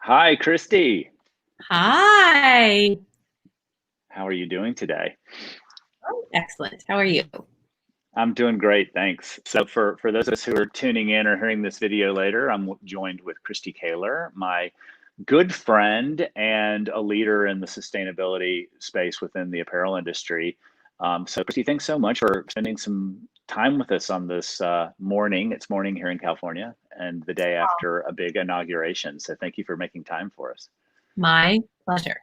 Hi, Kristy. Hi. How are you doing today? Oh, excellent. How are you? I'm doing great, thanks. So for those of us who are tuning in or hearing this video later, I'm joined with Kristy Caylor, my good friend and a leader in the sustainability space within the apparel industry. So Kristy, thanks so much for spending some time with us on this morning. It's morning here in California and the day after a big inauguration. So thank you for making time for us. My pleasure.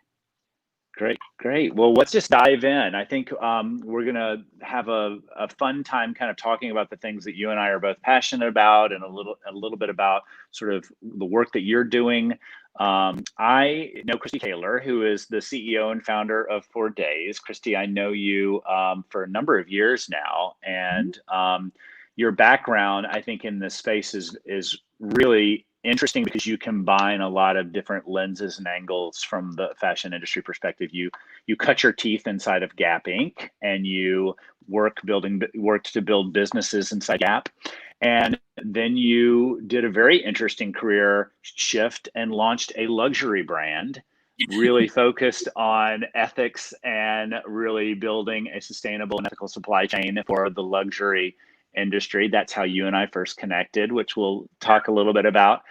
Great, great. Well, let's just dive in. I think we're going to have a fun time kind of talking about the things that you and I are both passionate about and a little bit about sort of the work that you're doing. I know Kristy Caylor, who is the CEO and founder of 4 Days. Kristy, I know you for a number of years now, and your background, I think, in this space is really interesting because you combine a lot of different lenses and angles from the fashion industry perspective. You cut your teeth inside of Gap Inc. and you worked to build businesses inside Gap. And then you did a very interesting career shift and launched a luxury brand, really focused on ethics and really building a sustainable and ethical supply chain for the luxury industry. That's how you and I first connected, which we'll talk a little bit about.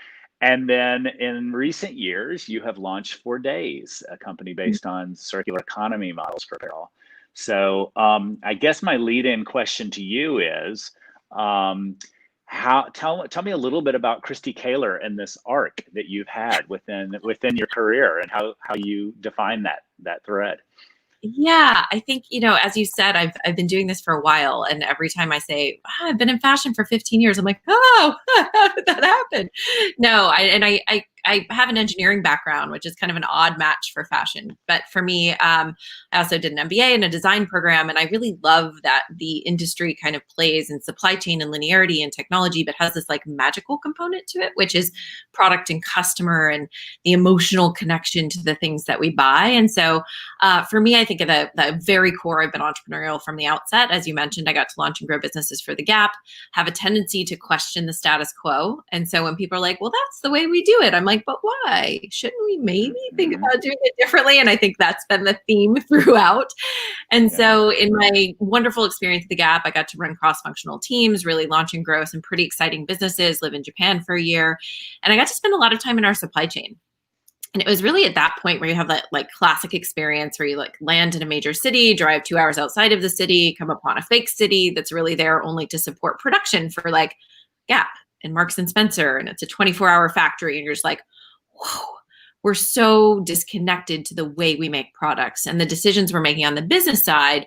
And then in recent years, you have launched 4 Days, a company based on circular economy models for apparel. So I guess my lead-in question to you is, how tell me a little bit about Kristy Caylor and this arc that you've had within your career and how you define that thread. Yeah, I think, as you said, I've been doing this for a while. And every time I say, I've been in fashion for 15 years, I'm like, oh, how did that happen? No, I have an engineering background, which is kind of an odd match for fashion. But for me, I also did an MBA and a design program. And I really love that the industry kind of plays in supply chain and linearity and technology, but has this like magical component to it, which is product and customer and the emotional connection to the things that we buy. And so for me, I think of the very core, I've been entrepreneurial from the outset. As you mentioned, I got to launch and grow businesses for the Gap, have a tendency to question the status quo. And so when people are like, well, that's the way we do it, I'm like, but why? Shouldn't we maybe think Mhm. about doing it differently? And I think that's been the theme throughout. And Yeah. so in my wonderful experience at the Gap, I got to run cross-functional teams, really launch and grow some pretty exciting businesses, live in Japan for a year. And I got to spend a lot of time in our supply chain. And it was really at that point where you have that like classic experience where you like land in a major city, drive 2 hours outside of the city, come upon a fake city that's really there only to support production for like Gap and Marks and Spencer. And it's a 24-hour factory. And you're just like, whoa, we're so disconnected to the way we make products and the decisions we're making on the business side.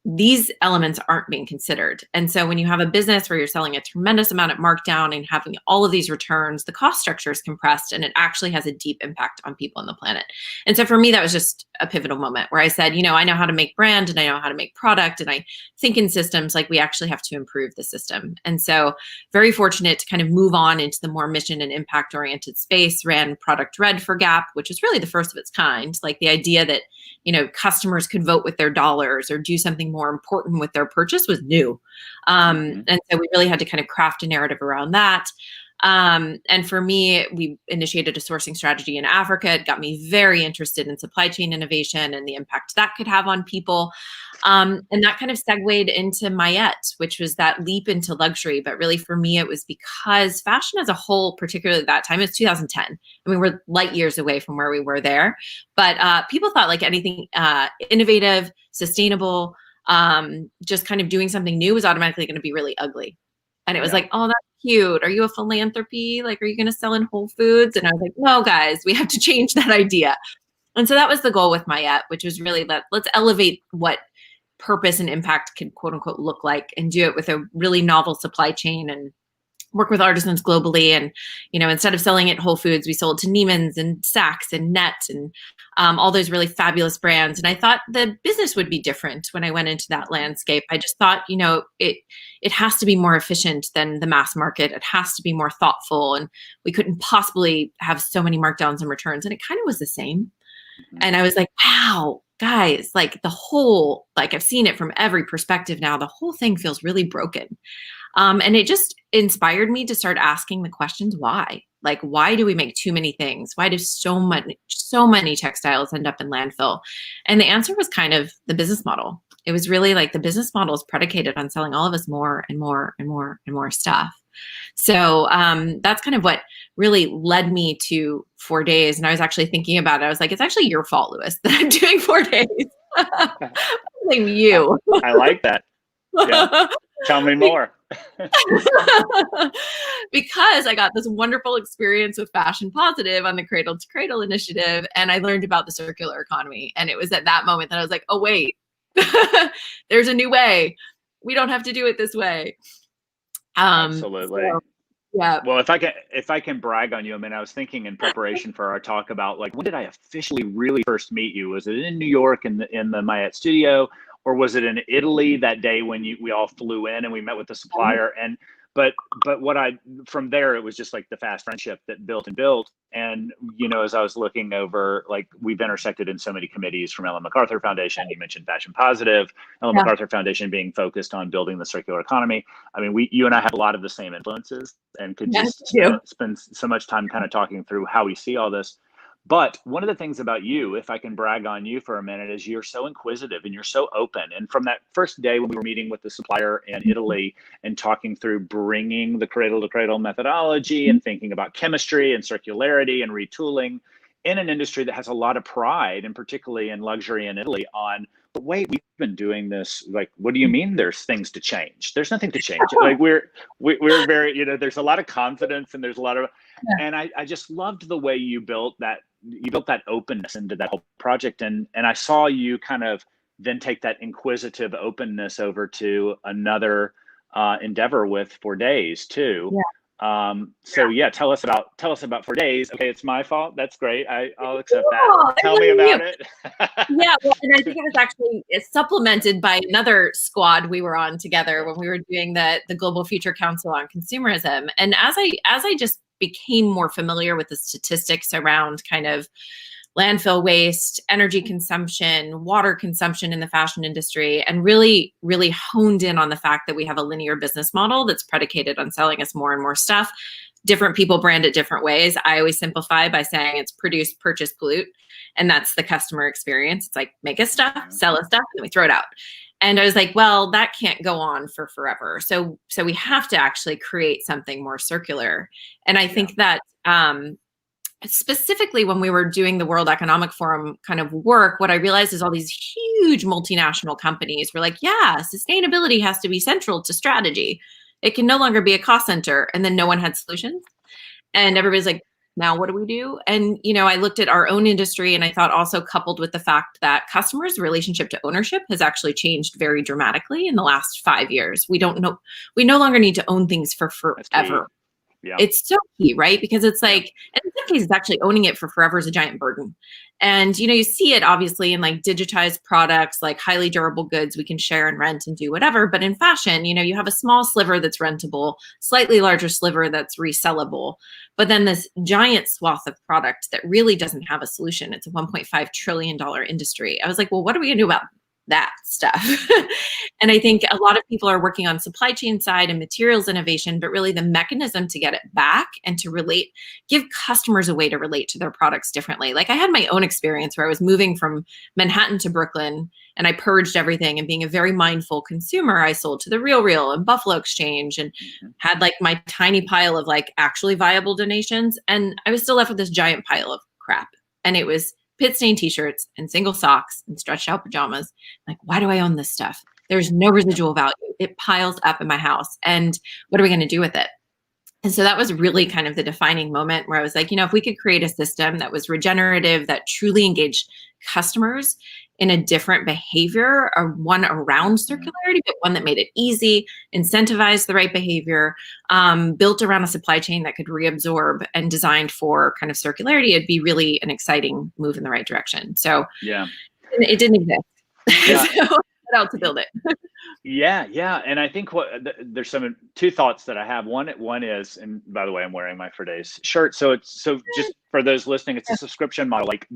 These elements aren't being considered. And so when you have a business where you're selling a tremendous amount at markdown and having all of these returns, the cost structure is compressed and it actually has a deep impact on people on the planet. And so for me, that was just a pivotal moment where I said, I know how to make brand and I know how to make product and I think in systems, like we actually have to improve the system. And so very fortunate to kind of move on into the more mission and impact oriented space, ran Product Red for Gap, which is really the first of its kind. Like the idea that, customers could vote with their dollars or do something more important with their purchase was new. Mhm. And so we really had to kind of craft a narrative around that. And for me, we initiated a sourcing strategy in Africa. It got me very interested in supply chain innovation and the impact that could have on people. And that kind of segued into Mayette, which was that leap into luxury. But really for me, it was because fashion as a whole, particularly at that time, it's 2010. I mean, we're light years away from where we were there. But people thought like anything innovative, sustainable, just kind of doing something new was automatically going to be really ugly. And it was Yeah. like, oh, that's cute. Are you a philanthropy? Like, are you going to sell in Whole Foods? And I was like, no, guys, we have to change that idea. And so that was the goal with Mayette, which was really let's elevate what purpose and impact can quote unquote look like and do it with a really novel supply chain and work with artisans globally. And, instead of selling at Whole Foods, we sold to Neiman's and Saks and Net and all those really fabulous brands. And I thought the business would be different when I went into that landscape. I just thought, it has to be more efficient than the mass market. It has to be more thoughtful. And we couldn't possibly have so many markdowns and returns. And it kind of was the same. Mhm. And I was like, wow, guys, like the whole, like I've seen it from every perspective now, the whole thing feels really broken. And it inspired me to start asking the questions why. Like, why do we make too many things? Why do so many textiles end up in landfill? And the answer was kind of the business model. It was really like the business model is predicated on selling all of us more and more and more and more stuff. So that's kind of what really led me to 4 days. And I was actually thinking about it. I was like, it's actually your fault, Louis, that I'm doing 4 days. Blame you. I like that. Yeah. Tell me more. Because I got this wonderful experience with Fashion Positive on the Cradle to Cradle initiative, and I learned about the circular economy. And it was at that moment that I was like, oh, wait, there's a new way. We don't have to do it this way. Absolutely. So, yeah. Well, if I can brag on you, I mean, I was thinking in preparation for our talk about like, when did I officially really first meet you? Was it in New York in the Mayette studio, or was it in Italy that day when we all flew in and we met with the supplier? And but from there, it was just like the fast friendship that built and built. And, you know, as I was looking over, like, we've intersected in so many committees, from Ellen MacArthur Foundation, you mentioned Fashion Positive, Ellen MacArthur Foundation being focused on building the circular economy. I mean, you and I have a lot of the same influences, and could just spend so much time kind of talking through how we see all this. But one of the things about you, if I can brag on you for a minute, is you're so inquisitive and you're so open. And from that first day when we were meeting with the supplier in Italy and talking through bringing the cradle to cradle methodology and thinking about chemistry and circularity and retooling in an industry that has a lot of pride, and particularly in luxury in Italy, on, but wait, we've been doing this. Like, what do you mean there's things to change? There's nothing to change. Like, we're very, you know, there's a lot of confidence, and there's a lot of, and I just loved the way you built that openness into that whole project. And I saw you kind of then take that inquisitive openness over to another endeavor with 4 days too. So yeah, tell us about 4 days. Okay, it's my fault. That's great. I'll accept that. Tell me about it. Yeah, well, and I think it was actually supplemented by another squad we were on together when we were doing the Global Future Council on Consumerism. And as I just became more familiar with the statistics around kind of landfill waste, energy consumption, water consumption in the fashion industry, and really, really honed in on the fact that we have a linear business model that's predicated on selling us more and more stuff. Different people brand it different ways. I always simplify by saying it's produce, purchase, pollute. And that's the customer experience. It's like, make us stuff, sell us stuff, and then we throw it out. And I was like, well, that can't go on for forever. So we have to actually create something more circular. And I think that specifically when we were doing the World Economic Forum kind of work, what I realized is all these huge multinational companies were like, yeah, sustainability has to be central to strategy. It can no longer be a cost center. And then no one had solutions. And everybody's like, now what do we do? And, you know, I looked at our own industry, and I thought also coupled with the fact that customers' relationship to ownership has actually changed very dramatically in the last 5 years. We no longer need to own things for forever. Yeah. It's so key, right? Because it's like, and in some cases, actually owning it for forever is a giant burden. And, you know, you see it obviously in like digitized products, like highly durable goods we can share and rent and do whatever. But in fashion, you know, you have a small sliver that's rentable, slightly larger sliver that's resellable, but then this giant swath of product that really doesn't have a solution. It's a $1.5 trillion industry. I was like, well, what are we gonna do about that stuff? And I think a lot of people are working on supply chain side and materials innovation, but really the mechanism to get it back and to relate, give customers a way to relate to their products differently. Like I had my own experience where I was moving from Manhattan to Brooklyn, and I purged everything, and being a very mindful consumer, I sold to the Real and Buffalo Exchange, and had like my tiny pile of like actually viable donations. And I was still left with this giant pile of crap. And it was pit stained t-shirts and single socks and stretched out pajamas. Like, why do I own this stuff? There's no residual value. It piles up in my house. And what are we going to do with it? And so that was really kind of the defining moment where I was like, you know, if we could create a system that was regenerative, that truly engaged customers in a different behavior, or one around circularity, but one that made it easy, incentivized the right behavior, built around a supply chain that could reabsorb, and designed for kind of circularity, it'd be really an exciting move in the right direction. So yeah, it didn't exist. Yeah. So I set out to build it. Yeah. And I think there's two thoughts that I have. One is, and by the way, I'm wearing my For Days shirt. So just for those listening, it's a subscription model. Like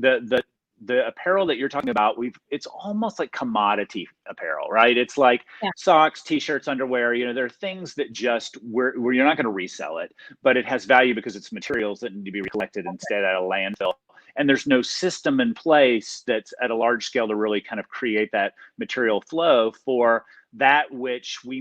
the apparel that you're talking about, it's almost like commodity apparel, right? It's like Yeah. socks, t-shirts, underwear, there are things that just where you're not going to resell it, but it has value because it's materials that need to be collected and stay at a landfill. And there's no system in place that's at a large scale to really kind of create that material flow for that, which I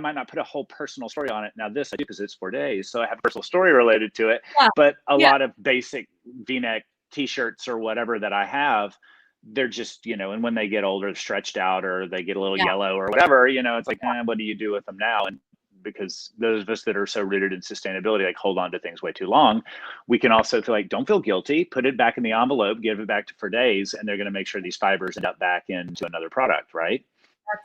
might not put a whole personal story on it. Now this I do because it's 4 days, so I have a personal story related to it. Yeah. But a lot of basic V-neck t-shirts or whatever that I have, they're just, and when they get older, stretched out, or they get a little yellow or whatever, it's like, what do you do with them now? And because those of us that are so rooted in sustainability, like hold on to things way too long, we can also feel like, don't feel guilty, put it back in the envelope, give it back for days, and they're going to make sure these fibers end up back into another product, right?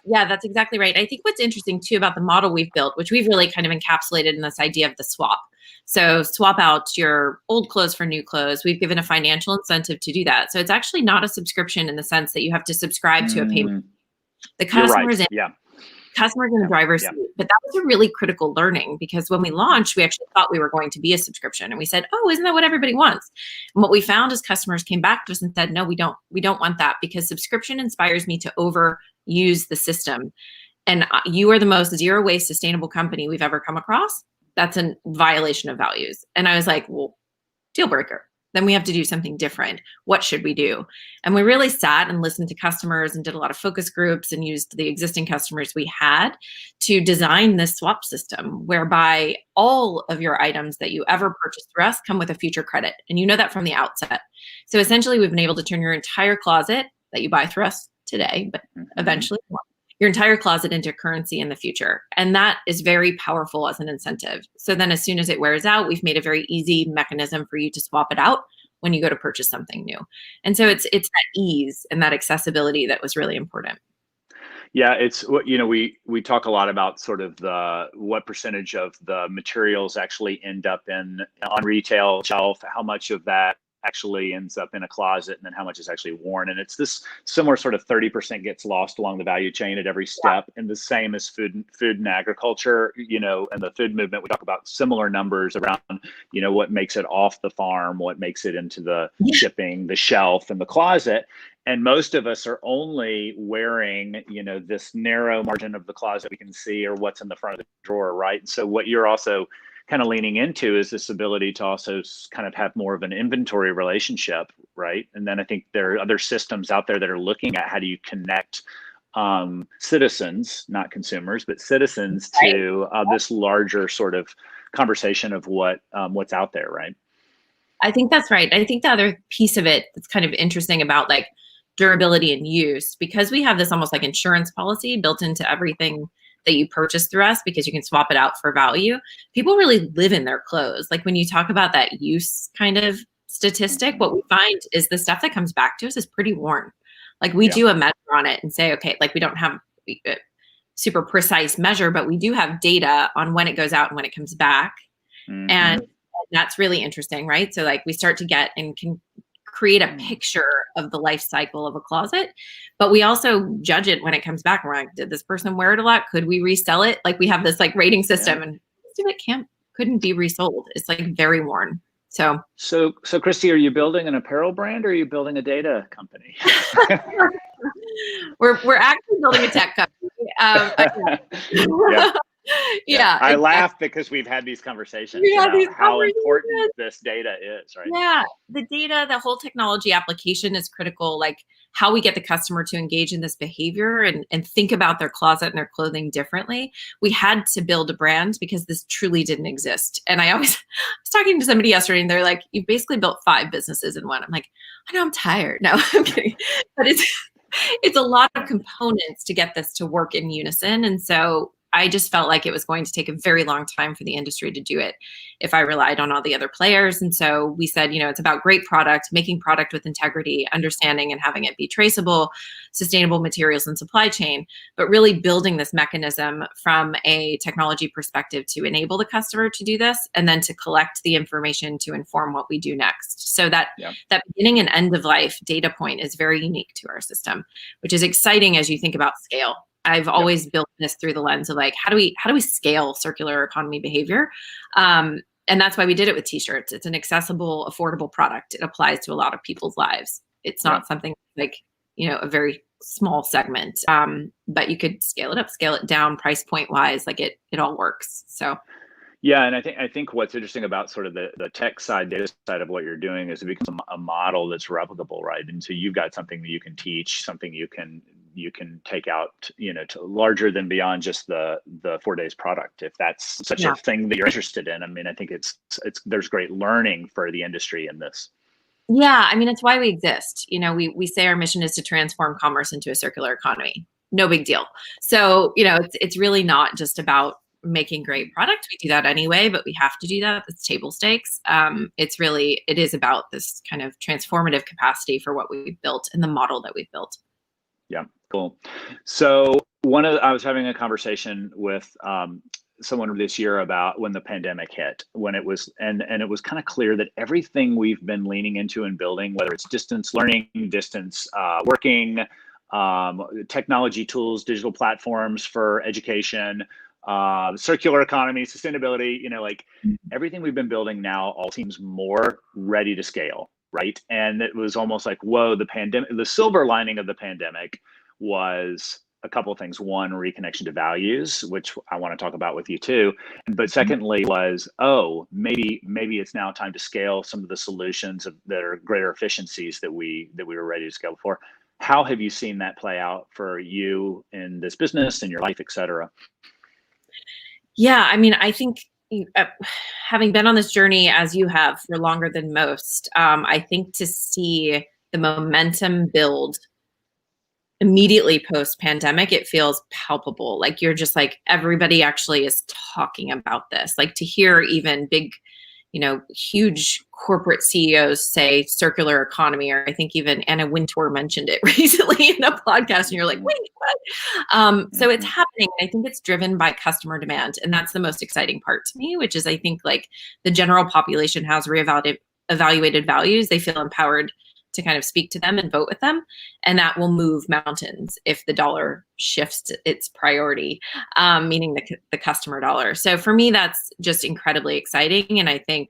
Yeah, that's exactly right. I think what's interesting too about the model we've built, which we've really kind of encapsulated in this idea of the swap. So swap out your old clothes for new clothes. We've given a financial incentive to do that. So it's actually not a subscription in the sense that you have to subscribe to a payment. The customers customers in the driver's seat. But that was a really critical learning, because when we launched, we actually thought we were going to be a subscription. And we said, oh, isn't that what everybody wants? And what we found is customers came back to us and said, no, we don't want that, because subscription inspires me to overuse the system. And you are the most zero waste sustainable company we've ever come across. That's a violation of values. And I was like, well, deal breaker. Then we have to do something different. What should we do? And we really sat and listened to customers and did a lot of focus groups and used the existing customers we had to design this swap system, whereby all of your items that you ever purchase through us come with a future credit. And you know that from the outset. So essentially, we've been able to turn your entire closet that you buy through us today, but eventually your entire closet into currency in the future. And that is very powerful as an incentive. So then as soon as it wears out, we've made a very easy mechanism for you to swap it out when you go to purchase something new. And so it's that ease and that accessibility that was really important. Yeah, it's what, we talk a lot about sort of what percentage of the materials actually end up on retail shelf, how much of that actually ends up in a closet, and then how much is actually worn. And it's this similar sort of 30% gets lost along the value chain at every step. And the same as food and agriculture, and the food movement, we talk about similar numbers around, what makes it off the farm, what makes it into the shipping, the shelf, and the closet. And most of us are only wearing, this narrow margin of the closet we can see, or what's in the front of the drawer, right? And so what you're also kind of leaning into is this ability to also kind of have more of an inventory relationship, right? And then I think there are other systems out there that are looking at how do you connect citizens, not consumers, but citizens to this larger sort of conversation of what's out there, right? I think that's right. I think the other piece of it that's kind of interesting about like durability and use, because we have this almost like insurance policy built into everything that you purchase through us, because you can swap it out for value. People really live in their clothes. Like when you talk about that use kind of statistic, what we find is the stuff that comes back to us is pretty worn. Like we do a measure on it and say, okay, like we don't have a super precise measure, but we do have data on when it goes out and when it comes back. And that's really interesting, right? So like we start to get and can create a picture of the life cycle of a closet, but we also judge it when it comes back. We're like, did this person wear it a lot? Could we resell it? Like we have this like rating system, and most of it couldn't be resold. It's like very worn. So Kristy, are you building an apparel brand, or are you building a data company? We're actually building a tech company. Yeah. I laugh because we've had these conversations about how important this data is, right? Yeah, the data, the whole technology application is critical. Like how we get the customer to engage in this behavior and think about their closet and their clothing differently. We had to build a brand because this truly didn't exist. And I was talking to somebody yesterday and they're like, you've basically built 5 businesses in one. I'm like, I know, I'm tired. No, I'm kidding. But it's a lot of components to get this to work in unison. And so I just felt like it was going to take a very long time for the industry to do it if I relied on all the other players. And so we said, it's about great product, making product with integrity, understanding and having it be traceable, sustainable materials and supply chain, but really building this mechanism from a technology perspective to enable the customer to do this, and then to collect the information to inform what we do next. So that beginning and end of life data point is very unique to our system, which is exciting as you think about scale. I've always built this through the lens of like, how do we scale circular economy behavior? And that's why we did it with t-shirts. It's an accessible, affordable product. It applies to a lot of people's lives. It's not something like, a very small segment. But you could scale it up, scale it down, price point wise, like it all works. So yeah, and I think what's interesting about sort of the tech side, data side of what you're doing is it becomes a model that's replicable, right? And so you've got something that you can teach, something you can take out, to larger than beyond just the 4 days product. If that's such a thing that you're interested in, I mean, I think it's there's great learning for the industry in this. Yeah, I mean, it's why we exist. We say our mission is to transform commerce into a circular economy. No big deal. So, it's really not just about making great product. We do that anyway, but we have to do that. It's table stakes. It is about this kind of transformative capacity for what we've built and the model that we've built. Yeah, cool. So I was having a conversation with someone this year about when the pandemic hit, when it was, and it was kind of clear that everything we've been leaning into and building, whether it's distance learning, distance working, technology tools, digital platforms for education, circular economy, sustainability, like everything we've been building now all seems more ready to scale, right? And it was almost like, whoa, the silver lining of the pandemic was a couple of things. One, reconnection to values, which I want to talk about with you too. But secondly was, maybe it's now time to scale some of the solutions that are greater efficiencies that we were ready to scale before. How have you seen that play out for you in this business, in your life, et cetera? Yeah, I mean, I think having been on this journey as you have for longer than most, I think to see the momentum build immediately post-pandemic, it feels palpable. Like you're just like, everybody actually is talking about this. Like to hear even big, huge corporate CEOs say circular economy, or I think even Anna Wintour mentioned it recently in a podcast, and you're like, wait, what? So it's happening. I think it's driven by customer demand. And that's the most exciting part to me, which is I think like the general population has evaluated values. They feel empowered to kind of speak to them and vote with them. And that will move mountains if the dollar shifts its priority, meaning the customer dollar. So for me, that's just incredibly exciting. And I think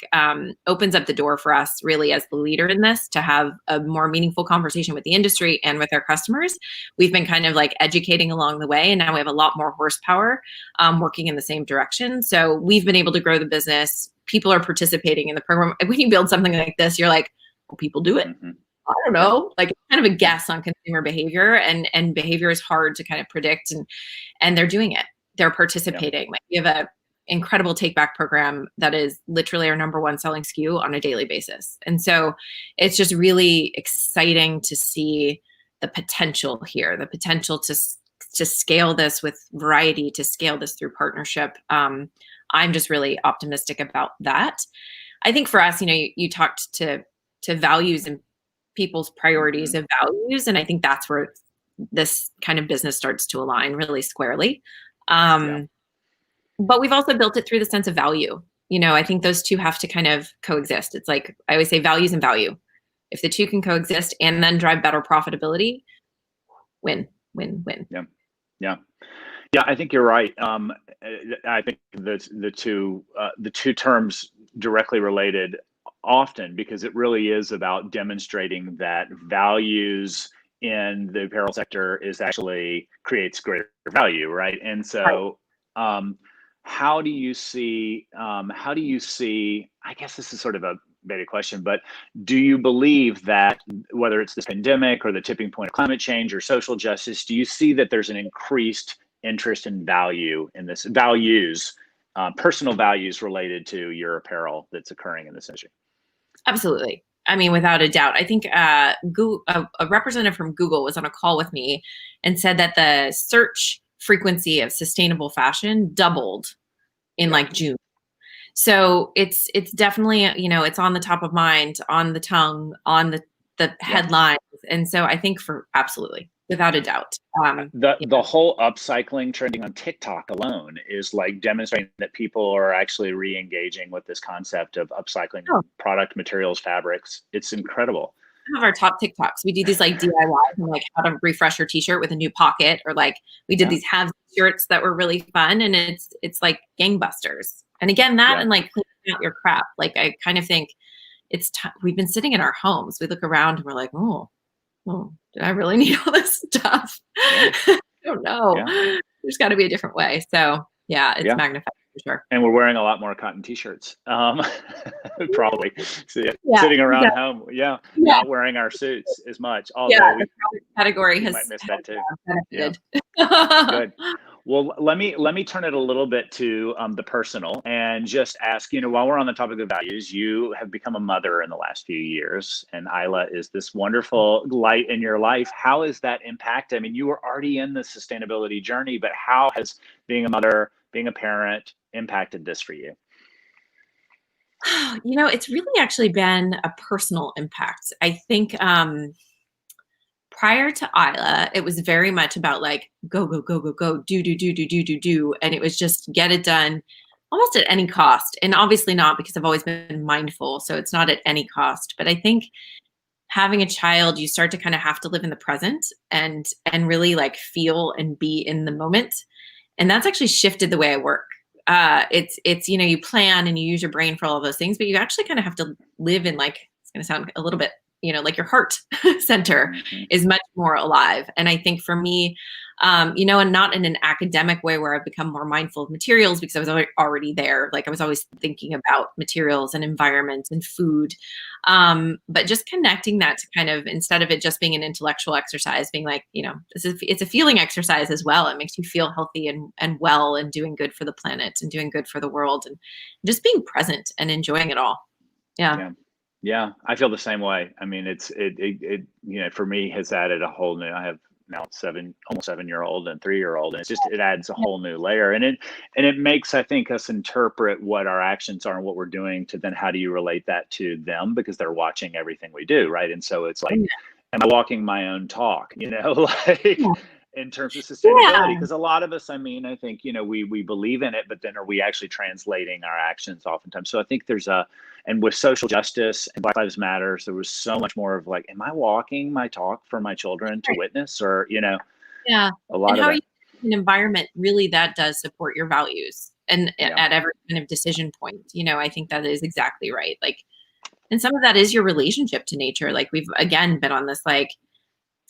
opens up the door for us really as the leader in this to have a more meaningful conversation with the industry and with our customers. We've been kind of like educating along the way, and now we have a lot more horsepower working in the same direction. So we've been able to grow the business. People are participating in the program. When you build something like this, you're like, well, people do it. I don't know, like it's kind of a guess on consumer behavior, and behavior is hard to kind of predict, and they're doing it. They're participating. Like we have a incredible take back program that is literally our number one selling SKU on a daily basis. And so it's just really exciting to see the potential here, the potential to scale this with variety, to scale this through partnership. I'm just really optimistic about that. I think for us, you talked to values and people's priorities of values. And I think that's where this kind of business starts to align really squarely. But we've also built it through the sense of value. I think those two have to kind of coexist. It's like, I always say values and value. If the two can coexist and then drive better profitability, win, win, win. Yeah. I think you're right. I think the two terms directly related often, because it really is about demonstrating that values in the apparel sector is actually creates greater value, right? And so how do you see, I guess this is sort of a beta question, but do you believe that whether it's this pandemic or the tipping point of climate change or social justice, do you see that there's an increased interest in value in this personal values related to your apparel that's occurring in this industry? Absolutely. I mean, without a doubt. I think a representative from Google was on a call with me and said that the search frequency of sustainable fashion doubled in like June. So it's definitely, it's on the top of mind, on the tongue, on the headlines. And so I think absolutely, without a doubt. The whole upcycling trending on TikTok alone is like demonstrating that people are actually re-engaging with this concept of upcycling product materials, fabrics. It's incredible. Some of our top TikToks, we do these like DIYs and like how to refresh your t-shirt with a new pocket, or like we did these halves shirts that were really fun, and it's like gangbusters. And again, and like cleaning out your crap. Like I kind of think we've been sitting in our homes. We look around and we're like, oh, well, did I really need all this stuff? Yeah. I don't know. Yeah. There's got to be a different way. So yeah, it's Yeah. magnified for sure. And we're wearing a lot more cotton t-shirts, probably Yeah, sitting around exactly. home. Yeah. Yeah, Not wearing our suits as much, yeah. although The product category we might has miss that too. Yeah. benefited. Good. Well, let me turn it a little bit to the personal and just ask, while we're on the topic of values, you have become a mother in the last few years, and Isla is this wonderful light in your life. How has that impacted? I mean, you were already in the sustainability journey, but how has being a mother, being a parent impacted this for you? It's really actually been a personal impact. I think prior to Isla, it was very much about like go, go, go, go, go, do, do, do, do, do, do, do. And it was just get it done almost at any cost. And obviously not because I've always been mindful. So it's not at any cost. But I think having a child, you start to kind of have to live in the present and really like feel and be in the moment. And that's actually shifted the way I work. It's you plan and you use your brain for all of those things, but you actually kind of have to live in like it's going to sound a little bit like your heart center Hmm. is much more alive. And I think for me, and not in an academic way where I've become more mindful of materials because I was already there. Like I was always thinking about materials and environment and food. But just connecting that to kind of instead of it just being an intellectual exercise, being like, it's a feeling exercise as well. It makes you feel healthy and well and doing good for the planet and doing good for the world and just being present and enjoying it all. Yeah. Yeah. Yeah, I feel the same way. I mean, for me has added a whole new. I have now almost 7-year old and 3-year old, and it adds a whole new layer, and it makes, I think, us interpret what our actions are and what we're doing to then how do you relate that to them because they're watching everything we do, right? And so it's like, am I walking my own talk? Like in terms of sustainability, Yeah. because a lot of us, I mean, I think we believe in it, but then are we actually translating our actions oftentimes? So I think and with social justice and Black Lives Matters, there was so much more of like, am I walking my talk for my children to witness, or Yeah. a And lot of how are that. you in an environment really that does support your values and Yeah, at every kind of decision point, I think that is exactly right. Like, and some of that is your relationship to nature. Like we've again been on this like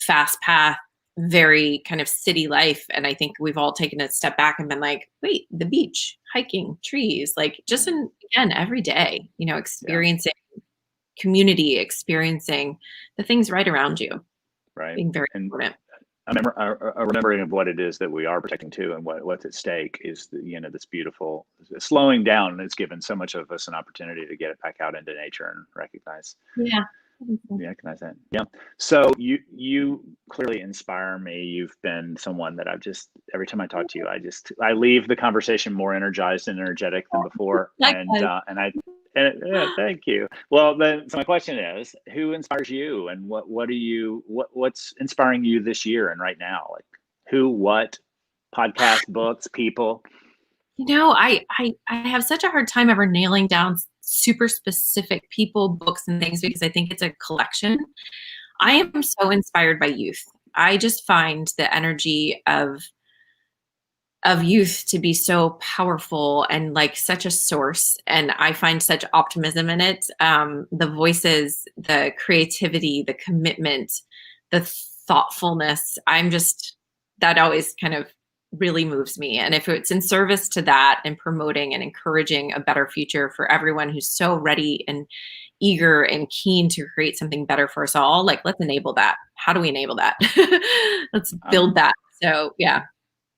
fast path, very kind of city life. And I think we've all taken a step back and been like, wait, the beach, hiking, trees, like just again, every day, yeah, experiencing community, experiencing the things right around you, right. being very And important. a remembering of what it is that we are protecting too, and what's at stake is this beautiful slowing down has given so much of us an opportunity to get it back out into nature and recognize. Yeah. Yeah, can I say? Yeah. So you clearly inspire me. You've been someone that I've just every time I talk to you, I leave the conversation more energized and energetic than before. Likewise. Yeah, thank you. Well, then, so my question is, who inspires you, and what's inspiring you this year and right now? Like who, what, podcast, books, people? I have such a hard time ever nailing down super specific people, books, and things because I think it's a collection. I am so inspired by youth. I just find the energy of youth to be so powerful and like such a source, and I find such optimism in it. The voices, the creativity, the commitment, the thoughtfulness. That always kind of really moves me. And if it's in service to that and promoting and encouraging a better future for everyone who's so ready and eager and keen to create something better for us all, like let's enable that. How do we enable that? Let's build I'm that. So yeah.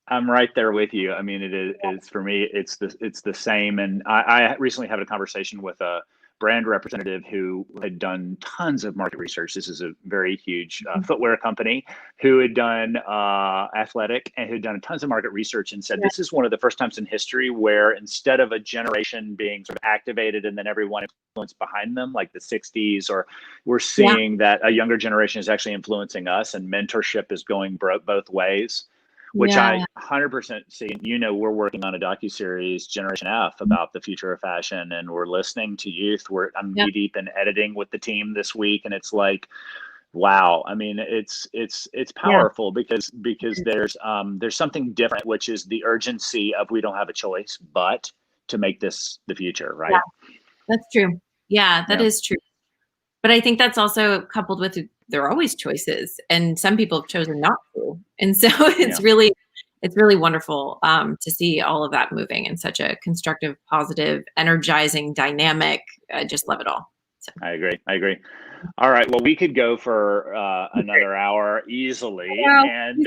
I'm right there with you. I mean, it's for me, it's the same. And I recently had a conversation with a brand representative who had done tons of market research. This is a very huge footwear company who had done athletic and who had done tons of market research and said Yeah. this is one of the first times in history where instead of a generation being sort of activated and then everyone influenced behind them, like the 60s, or we're Yeah. seeing that a younger generation is actually influencing us and mentorship is going both ways, which I Yeah. 100% see. We're working on a docuseries, Generation F, about the future of fashion, and we're listening to youth. I'm Yeah. knee deep in editing with the team this week, and it's like, wow. I mean, it's Yeah. powerful because there's something different, which is the urgency of we don't have a choice but to make this the future, Yeah. right? That's true. Yeah, that Yeah. is true. But I think that's also coupled with there are always choices, and some people have chosen not to. And so it's Yeah. really wonderful to see all of that moving in such a constructive, positive, energizing dynamic. I just love it all. So. I agree. All right. Well, we could go for another hour easily, Yeah. and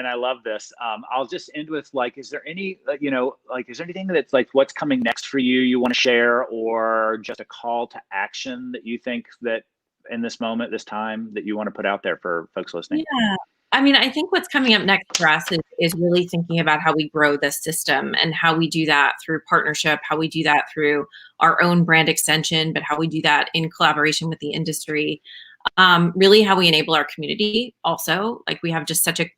I love this. I'll just end with like, is there any is there anything that's like what's coming next for you? You want to share, or just a call to action that you think that in this moment, this time, that you want to put out there for folks listening? Yeah. I mean, I think what's coming up next for us is really thinking about how we grow this system and how we do that through partnership, how we do that through our own brand extension, but how we do that in collaboration with the industry. Really how we enable our community also. Like we have just such a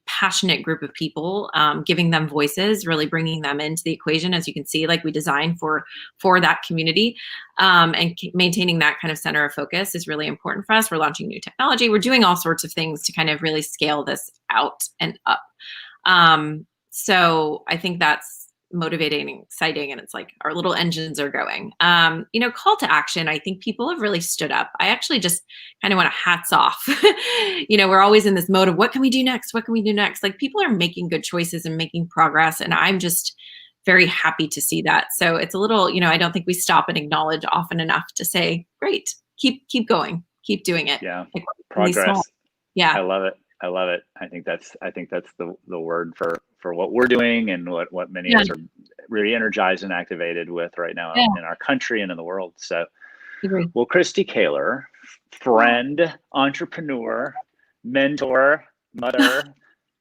passionate group of people, giving them voices, really bringing them into the equation. As you can see, like we design for that community, and maintaining that kind of center of focus is really important for us. We're launching new technology. We're doing all sorts of things to kind of really scale this out and up. So I think that's motivating and exciting, and it's like our little engines are going. Call to action, I think people have really stood up. I actually just kind of want to hats off. We're always in this mode of what can we do next, like people are making good choices and making progress, and I'm just very happy to see that. So it's a little, I don't think we stop and acknowledge often enough to say, great, keep going, keep doing it. Yeah. Like, Progress. Yeah. I love it. I think that's the word for what we're doing, and what many of us are really energized and activated with right now in our country and in the world. So, well, Kristy Caylor, friend, entrepreneur, mentor, mother,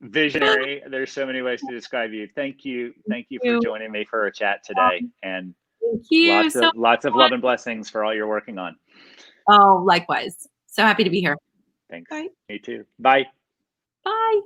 visionary. There's so many ways to describe you. Thank you for joining me for a chat today, and thank you. Lots of love and blessings for all you're working on. Oh, likewise. So happy to be here. Thanks. Bye. Me too. Bye. Bye.